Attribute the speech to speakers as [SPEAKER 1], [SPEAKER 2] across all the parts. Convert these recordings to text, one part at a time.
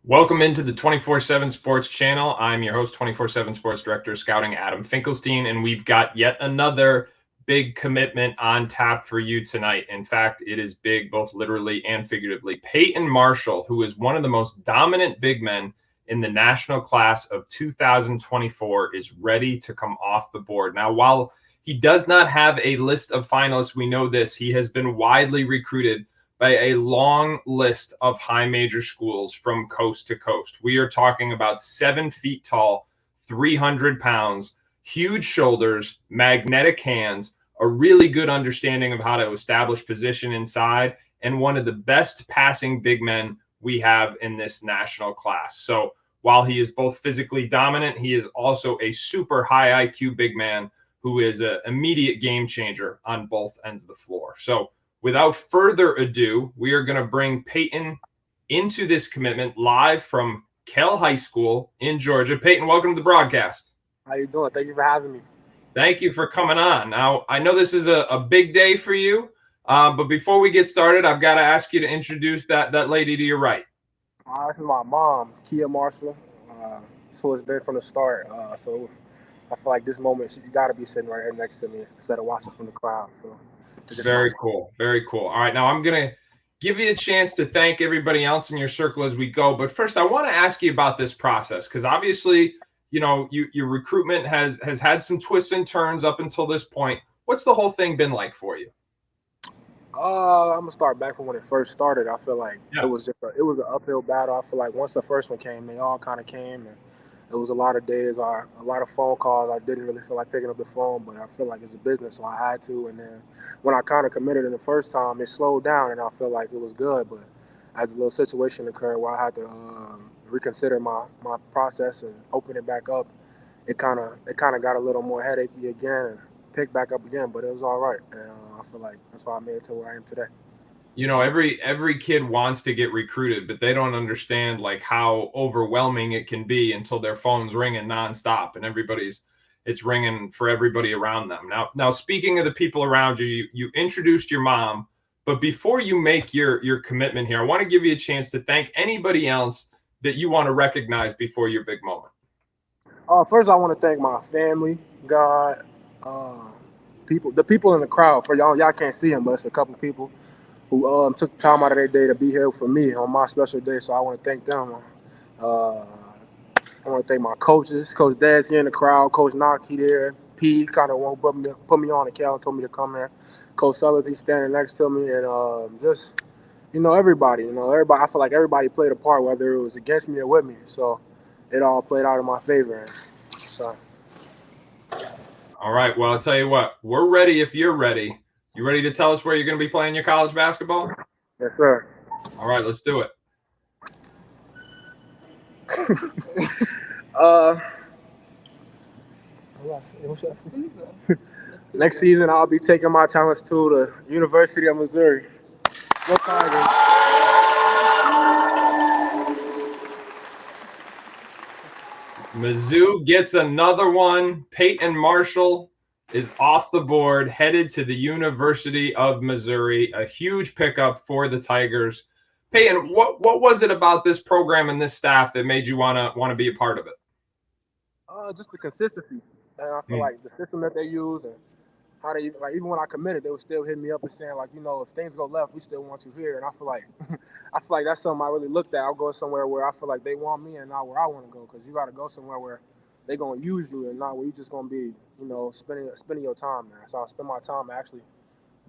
[SPEAKER 1] Welcome into the 247 Sports channel. I'm your host, 247 Sports Director of Scouting, Adam Finkelstein, and we've got yet another big commitment on tap for you tonight. In fact, it is big, both literally and figuratively. Peyton Marshall, who is one of the most dominant big men in the national class of 2024, is ready to come off the board. Now, while he does not have a list of finalists, we know this. He has been widely recruited by a long list of high major schools from coast to coast. We are talking about 7 feet tall, 300 pounds, huge shoulders, magnetic hands, a really good understanding of how to establish position inside, and one of the best passing big men we have in this national class. So while he is both physically dominant, he is also a super high IQ big man who is an immediate game changer on both ends of the floor. So without further ado, we are going to bring Peyton into this commitment live from Kell High School in Georgia. Peyton, welcome to the broadcast.
[SPEAKER 2] How you doing? Thank you for having me.
[SPEAKER 1] Thank you for coming on. Now, I know this is a big day for you, but before we get started, I've got to ask you to introduce that lady to your right.
[SPEAKER 2] This is my mom, Kia Marshall. So it's been from the start. So I feel like this moment, you got to be sitting right here next to me instead of watching from the crowd. So
[SPEAKER 1] very cool. Very cool. All right. Now I'm going to give you a chance to thank everybody else in your circle as we go. But first, I want to ask you about this process because obviously, you know, your recruitment has had some twists and turns up until this point. What's the whole thing been like for you?
[SPEAKER 2] I'm gonna start back from when it first started. I feel like it was an uphill battle. I feel like once the first one came, they all kind of came, and it was a lot of days or a lot of phone calls. I didn't really feel like picking up the phone, but I feel like it's a business, so I had to. And then when I kind of committed in the first time, it slowed down, and I felt like it was good. But as a little situation occurred where I had to reconsider my process and open it back up, it kind of got a little more headachy again and picked back up again. But it was all right, and I feel like that's why I made it to where I am today.
[SPEAKER 1] You know, every kid wants to get recruited, but they don't understand like how overwhelming it can be until their phone's ringing nonstop and it's ringing for everybody around them. Now speaking of the people around you, you introduced your mom, but before you make your commitment here, I want to give you a chance to thank anybody else that you want to recognize before your big moment.
[SPEAKER 2] First, I want to thank my family, God, the people in the crowd. For y'all can't see them, but it's a couple people who took time out of their day to be here for me on my special day. So I want to thank them. I want to thank my coaches. Coach Dad's here in the crowd. Coach Knock, he there. P kind of put me on the calendar, told me to come here. Coach Sellers, he's standing next to me. And just, everybody. I feel like everybody played a part, whether it was against me or with me. So it all played out in my favor. So.
[SPEAKER 1] All right. Well, I'll tell you what. We're ready if you're ready. You ready to tell us where you're going to be playing your college basketball?
[SPEAKER 2] Yes, sir.
[SPEAKER 1] All right, let's do it.
[SPEAKER 2] Next season, I'll be taking my talents to the University of Missouri. Go Tigers.
[SPEAKER 1] Mizzou gets another one. Peyton Marshall is off the board, headed to the University of Missouri. A huge pickup for the Tigers. Peyton, what was it about this program and this staff that made you want to be a part of it?
[SPEAKER 2] Just the consistency. And I feel like the system that they use and how they, like, even when I committed, they would still hit me up and saying, like, if things go left, we still want you here. And I feel like that's something I really looked at. I'll go somewhere where I feel like they want me and not where I want to go, because you got to go somewhere where they're going to use you and not where you're just going to be, spending your time there. So I spend my time actually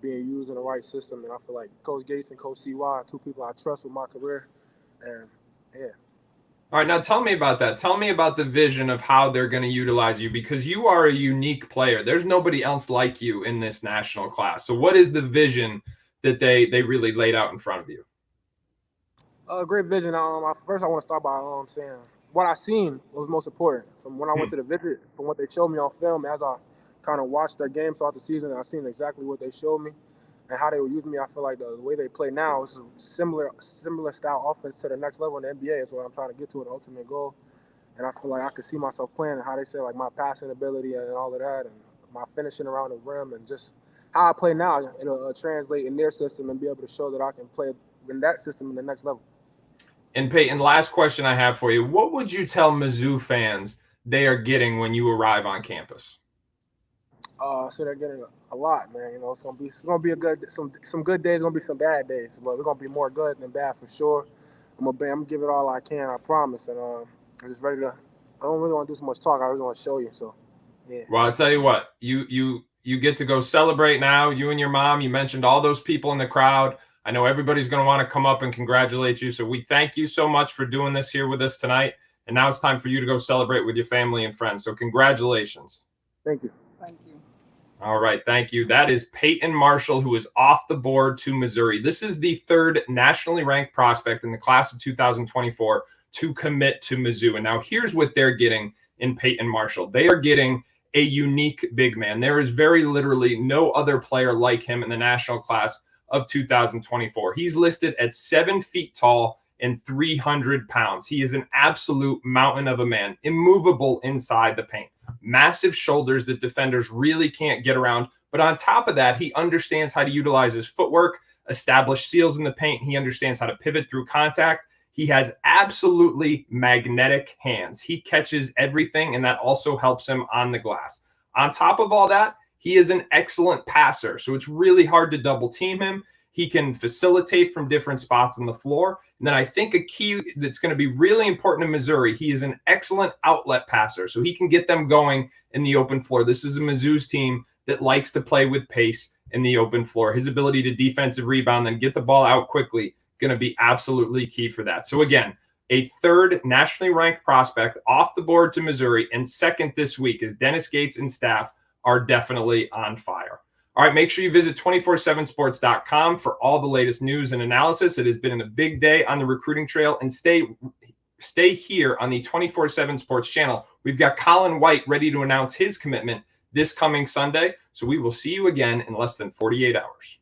[SPEAKER 2] being used in the right system. And I feel like Coach Gates and Coach CY, two people I trust with my career. And, yeah.
[SPEAKER 1] All right, now tell me about that. Tell me about the vision of how they're going to utilize you, because you are a unique player. There's nobody else like you in this national class. So what is the vision that they really laid out in front of you?
[SPEAKER 2] Great vision. First I want to start by saying what I seen was most important. From when I went to the visit, from what they showed me on film, as I kind of watched their games throughout the season, I seen exactly what they showed me and how they would use me. I feel like the way they play now is a similar style offense to the next level in the NBA. Is what I'm trying to get to, the ultimate goal. And I feel like I could see myself playing and how they say, like, my passing ability and all of that, and my finishing around the rim, and just how I play now. It'll translate in their system and be able to show that I can play in that system in the next level.
[SPEAKER 1] And Peyton, last question I have for you. What would you tell Mizzou fans they are getting when you arrive on campus?
[SPEAKER 2] So they're getting a lot, man. You know, it's gonna be a good some good days, gonna be some bad days, but we're gonna be more good than bad for sure. I'm gonna give it all I can, I promise. And I'm just ready to. I don't really want to do so much talk. I really want to show you. So, yeah.
[SPEAKER 1] Well, I'll tell you what. You get to go celebrate now. You and your mom. You mentioned all those people in the crowd. I know everybody's going to want to come up and congratulate you. So we thank you so much for doing this here with us tonight. And now it's time for you to go celebrate with your family and friends. So congratulations.
[SPEAKER 2] Thank you.
[SPEAKER 3] Thank you.
[SPEAKER 1] All right, thank you. That is Peyton Marshall, who is off the board to Missouri. This is the third nationally ranked prospect in the class of 2024 to commit to Mizzou. And now here's what they're getting in Peyton Marshall. They are getting a unique big man. There is very literally no other player like him in the national class of 2024. He's listed at 7 feet tall and 300 pounds. He is an absolute mountain of a man, immovable inside the paint. Massive shoulders that defenders really can't get around. But on top of that, he understands how to utilize his footwork, establish seals in the paint. He understands how to pivot through contact. He has absolutely magnetic hands. He catches everything, and that also helps him on the glass. On top of all that, he is an excellent passer, so it's really hard to double team him. He can facilitate from different spots on the floor. And then I think a key that's going to be really important in Missouri, he is an excellent outlet passer, so he can get them going in the open floor. This is a Mizzou's team that likes to play with pace in the open floor. His ability to defensive rebound and get the ball out quickly going to be absolutely key for that. So again, a third nationally ranked prospect off the board to Missouri, and second this week as Dennis Gates and staff are definitely on fire. All right, make sure you visit 247sports.com for all the latest news and analysis. It has been a big day on the recruiting trail, and stay here on the 247 Sports channel. We've got Colin White ready to announce his commitment this coming Sunday, so we will see you again in less than 48 hours.